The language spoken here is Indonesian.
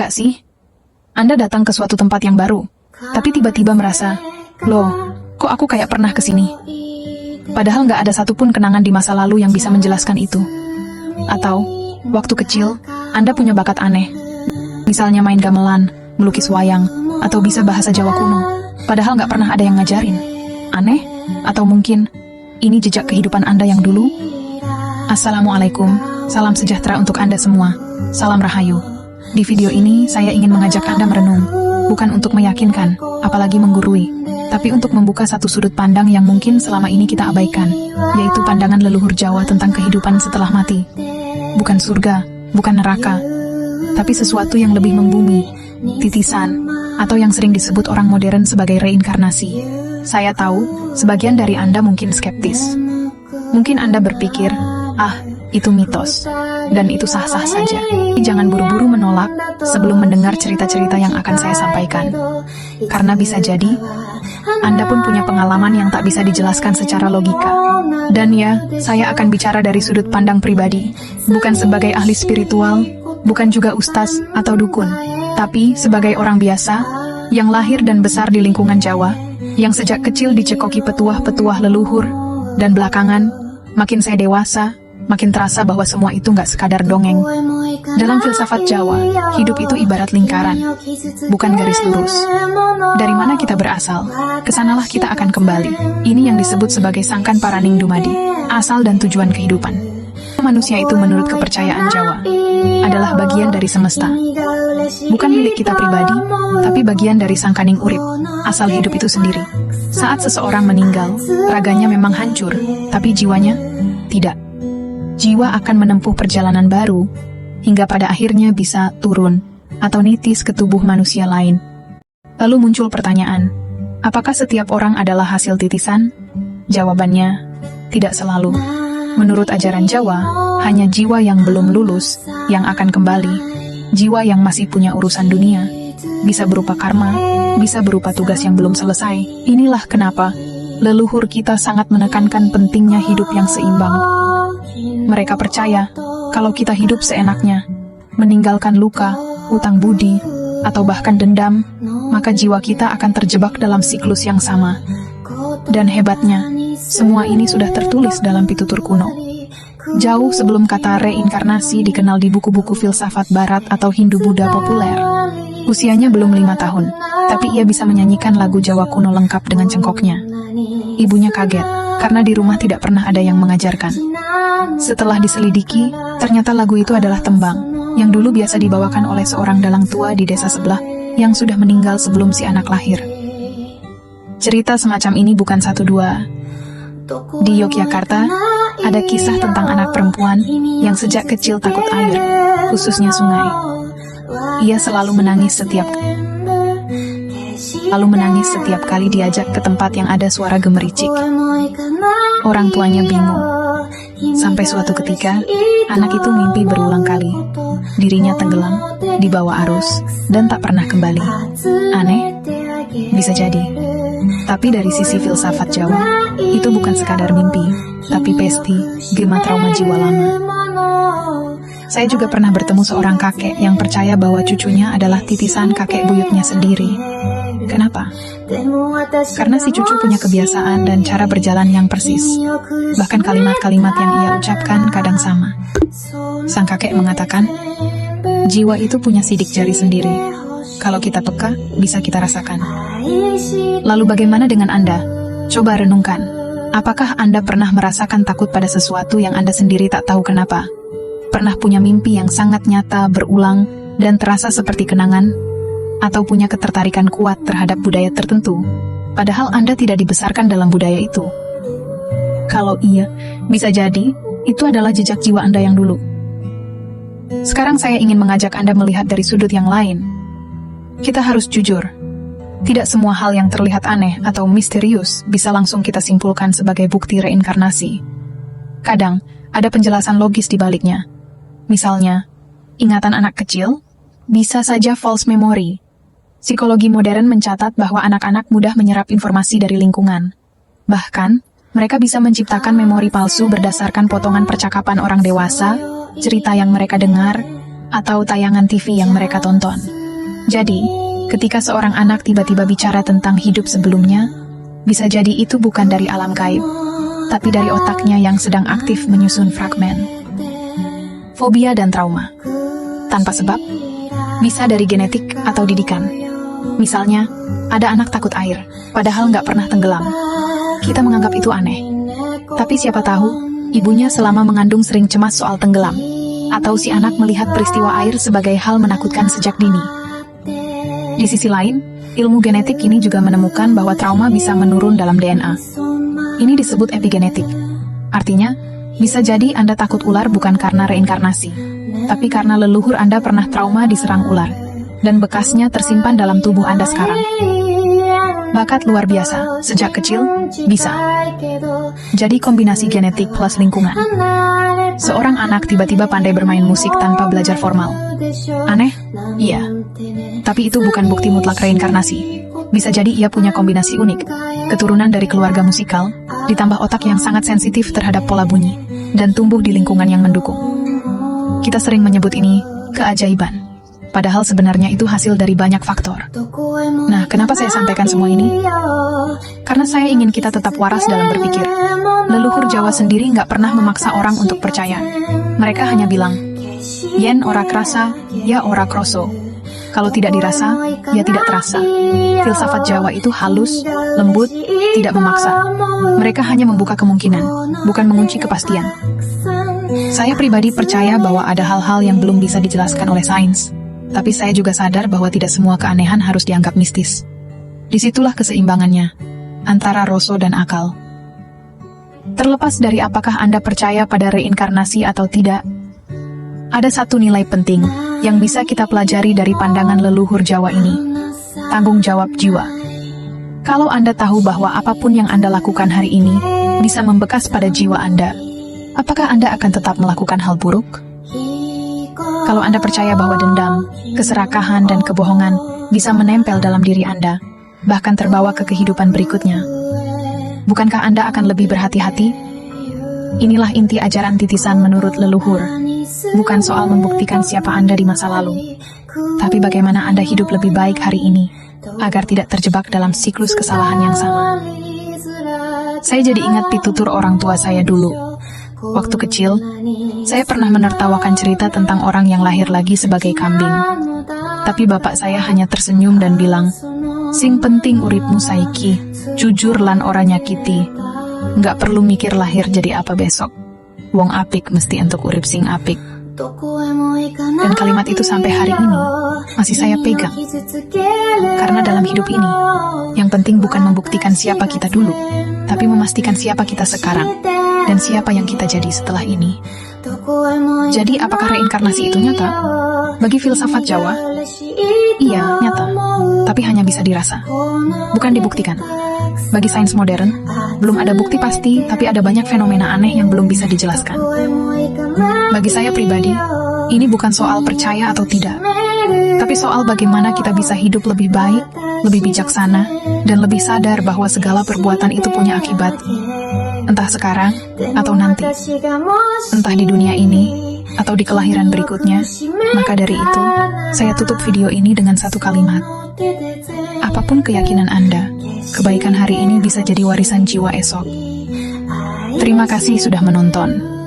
nggak sih? Anda datang ke suatu tempat yang baru, tapi tiba-tiba merasa, loh, kok aku kayak pernah kesini? Padahal nggak ada satupun kenangan di masa lalu yang bisa menjelaskan itu. Atau, waktu kecil, Anda punya bakat aneh. Misalnya main gamelan, melukis wayang, atau bisa bahasa Jawa kuno. Padahal nggak pernah ada yang ngajarin. Aneh? Atau mungkin, ini jejak kehidupan Anda yang dulu? Assalamualaikum, salam sejahtera untuk Anda semua. Salam Rahayu. Di video ini, saya ingin mengajak Anda merenung. Bukan untuk meyakinkan, apalagi menggurui, tapi untuk membuka satu sudut pandang yang mungkin selama ini kita abaikan, yaitu pandangan leluhur Jawa tentang kehidupan setelah mati. Bukan surga, bukan neraka, tapi sesuatu yang lebih membumi, titisan, atau yang sering disebut orang modern sebagai reinkarnasi. Saya tahu, sebagian dari Anda mungkin skeptis. Mungkin Anda berpikir, itu mitos, dan itu sah-sah saja. Jangan buru-buru menolak sebelum mendengar cerita-cerita yang akan saya sampaikan. Karena bisa jadi, Anda pun punya pengalaman yang tak bisa dijelaskan secara logika. Dan ya, saya akan bicara dari sudut pandang pribadi, bukan sebagai ahli spiritual, bukan juga ustaz atau dukun, tapi sebagai orang biasa, yang lahir dan besar di lingkungan Jawa, yang sejak kecil dicekoki petuah-petuah leluhur, dan belakangan, makin saya dewasa, makin terasa bahwa semua itu nggak sekadar dongeng. Dalam filsafat Jawa, hidup itu ibarat lingkaran, bukan garis lurus. Dari mana kita berasal, kesanalah kita akan kembali. Ini yang disebut sebagai sangkan paraning dumadi, asal dan tujuan kehidupan. Manusia itu menurut kepercayaan Jawa, adalah bagian dari semesta. Bukan milik kita pribadi, tapi bagian dari sangkaning urip, asal hidup itu sendiri. Saat seseorang meninggal, raganya memang hancur, tapi jiwanya tidak. Jiwa akan menempuh perjalanan baru, hingga pada akhirnya bisa turun, atau nitis ke tubuh manusia lain. Lalu muncul pertanyaan, apakah setiap orang adalah hasil titisan? Jawabannya, tidak selalu. Menurut ajaran Jawa, hanya jiwa yang belum lulus, yang akan kembali. Jiwa yang masih punya urusan dunia, bisa berupa karma, bisa berupa tugas yang belum selesai. Inilah kenapa leluhur kita sangat menekankan pentingnya hidup yang seimbang. Mereka percaya, kalau kita hidup seenaknya, meninggalkan luka, hutang budi, atau bahkan dendam, maka jiwa kita akan terjebak dalam siklus yang sama. Dan hebatnya, semua ini sudah tertulis dalam pitutur kuno. Jauh sebelum kata reinkarnasi dikenal di buku-buku filsafat barat atau Hindu-Buddha populer. Usianya belum 5 tahun, tapi ia bisa menyanyikan lagu Jawa kuno lengkap dengan cengkoknya. Ibunya kaget, karena di rumah tidak pernah ada yang mengajarkan. Setelah diselidiki, ternyata lagu itu adalah tembang, yang dulu biasa dibawakan oleh seorang dalang tua di desa sebelah, yang sudah meninggal sebelum si anak lahir. Cerita semacam ini bukan satu dua. Di Yogyakarta, ada kisah tentang anak perempuan yang sejak kecil takut air, khususnya sungai. Ia selalu menangis setiap kali diajak ke tempat yang ada suara gemericik. Orang tuanya bingung. Sampai suatu ketika, anak itu mimpi berulang kali. Dirinya tenggelam, dibawa arus, dan tak pernah kembali. Aneh? Bisa jadi. Tapi dari sisi filsafat Jawa, itu bukan sekadar mimpi, tapi pasti gema trauma jiwa lama. Saya juga pernah bertemu seorang kakek yang percaya bahwa cucunya adalah titisan kakek buyutnya sendiri. Kenapa? Karena si cucu punya kebiasaan dan cara berjalan yang persis. Bahkan kalimat-kalimat yang ia ucapkan kadang sama. Sang kakek mengatakan, jiwa itu punya sidik jari sendiri. Kalau kita peka, bisa kita rasakan. Lalu bagaimana dengan Anda? Coba renungkan. Apakah Anda pernah merasakan takut pada sesuatu yang Anda sendiri tak tahu kenapa? Pernah punya mimpi yang sangat nyata, berulang, dan terasa seperti kenangan? Atau punya ketertarikan kuat terhadap budaya tertentu, padahal Anda tidak dibesarkan dalam budaya itu? Kalau iya, bisa jadi, itu adalah jejak jiwa Anda yang dulu. Sekarang saya ingin mengajak Anda melihat dari sudut yang lain. Kita harus jujur. Tidak semua hal yang terlihat aneh atau misterius bisa langsung kita simpulkan sebagai bukti reinkarnasi. Kadang, ada penjelasan logis di baliknya. Misalnya, ingatan anak kecil bisa saja false memory. Psikologi modern mencatat bahwa anak-anak mudah menyerap informasi dari lingkungan. Bahkan, mereka bisa menciptakan memori palsu berdasarkan potongan percakapan orang dewasa, cerita yang mereka dengar, atau tayangan TV yang mereka tonton. Jadi, ketika seorang anak tiba-tiba bicara tentang hidup sebelumnya, bisa jadi itu bukan dari alam gaib, tapi dari otaknya yang sedang aktif menyusun fragmen. Fobia dan trauma. Tanpa sebab, bisa dari genetik atau didikan. Misalnya, ada anak takut air, padahal nggak pernah tenggelam. Kita menganggap itu aneh. Tapi siapa tahu, ibunya selama mengandung sering cemas soal tenggelam. Atau si anak melihat peristiwa air sebagai hal menakutkan sejak dini. Di sisi lain, ilmu genetik ini juga menemukan bahwa trauma bisa menurun dalam DNA. Ini disebut epigenetik. Artinya, bisa jadi Anda takut ular bukan karena reinkarnasi, tapi karena leluhur Anda pernah trauma diserang ular, dan bekasnya tersimpan dalam tubuh Anda sekarang. Bakat luar biasa, sejak kecil, bisa. Jadi kombinasi genetik plus lingkungan. Seorang anak tiba-tiba pandai bermain musik tanpa belajar formal. Aneh? Iya. Tapi itu bukan bukti mutlak reinkarnasi. Bisa jadi ia punya kombinasi unik. Keturunan dari keluarga musikal, ditambah otak yang sangat sensitif terhadap pola bunyi, dan tumbuh di lingkungan yang mendukung. Kita sering menyebut ini keajaiban. Padahal sebenarnya itu hasil dari banyak faktor. Nah, kenapa saya sampaikan semua ini? Karena saya ingin kita tetap waras dalam berpikir. Leluhur Jawa sendiri nggak pernah memaksa orang untuk percaya. Mereka hanya bilang, yen ora krasa, ya ora kroso. Kalau tidak dirasa, ya tidak terasa. Filsafat Jawa itu halus, lembut, tidak memaksa. Mereka hanya membuka kemungkinan, bukan mengunci kepastian. Saya pribadi percaya bahwa ada hal-hal yang belum bisa dijelaskan oleh sains. Tapi saya juga sadar bahwa tidak semua keanehan harus dianggap mistis. Disitulah keseimbangannya, antara rasa dan akal. Terlepas dari apakah Anda percaya pada reinkarnasi atau tidak, ada satu nilai penting yang bisa kita pelajari dari pandangan leluhur Jawa ini, tanggung jawab jiwa. Kalau Anda tahu bahwa apapun yang Anda lakukan hari ini bisa membekas pada jiwa Anda, apakah Anda akan tetap melakukan hal buruk? Kalau Anda percaya bahwa dendam, keserakahan, dan kebohongan bisa menempel dalam diri Anda, bahkan terbawa ke kehidupan berikutnya, bukankah Anda akan lebih berhati-hati? Inilah inti ajaran titisan menurut leluhur, bukan soal membuktikan siapa Anda di masa lalu, tapi bagaimana Anda hidup lebih baik hari ini, agar tidak terjebak dalam siklus kesalahan yang sama. Saya jadi ingat pitutur orang tua saya dulu. Waktu kecil, saya pernah menertawakan cerita tentang orang yang lahir lagi sebagai kambing. Tapi bapak saya hanya tersenyum dan bilang, sing penting uripmu saiki, jujur lan ora nyakiti. Nggak perlu mikir lahir jadi apa besok. Wong apik mesti entuk urip sing apik. Dan kalimat itu sampai hari ini masih saya pegang. Karena dalam hidup ini, yang penting bukan membuktikan siapa kita dulu, tapi memastikan siapa kita sekarang, dan siapa yang kita jadi setelah ini. Jadi apakah reinkarnasi itu nyata? Bagi filsafat Jawa, iya, nyata. Tapi hanya bisa dirasa, bukan dibuktikan. Bagi sains modern, belum ada bukti pasti, tapi ada banyak fenomena aneh yang belum bisa dijelaskan. Bagi saya pribadi, ini bukan soal percaya atau tidak, tapi soal bagaimana kita bisa hidup lebih baik, lebih bijaksana, dan lebih sadar bahwa segala perbuatan itu punya akibat. Entah sekarang atau nanti, entah di dunia ini atau di kelahiran berikutnya. Maka dari itu, saya tutup video ini dengan satu kalimat. Apapun keyakinan Anda, kebaikan hari ini bisa jadi warisan jiwa esok. Terima kasih sudah menonton.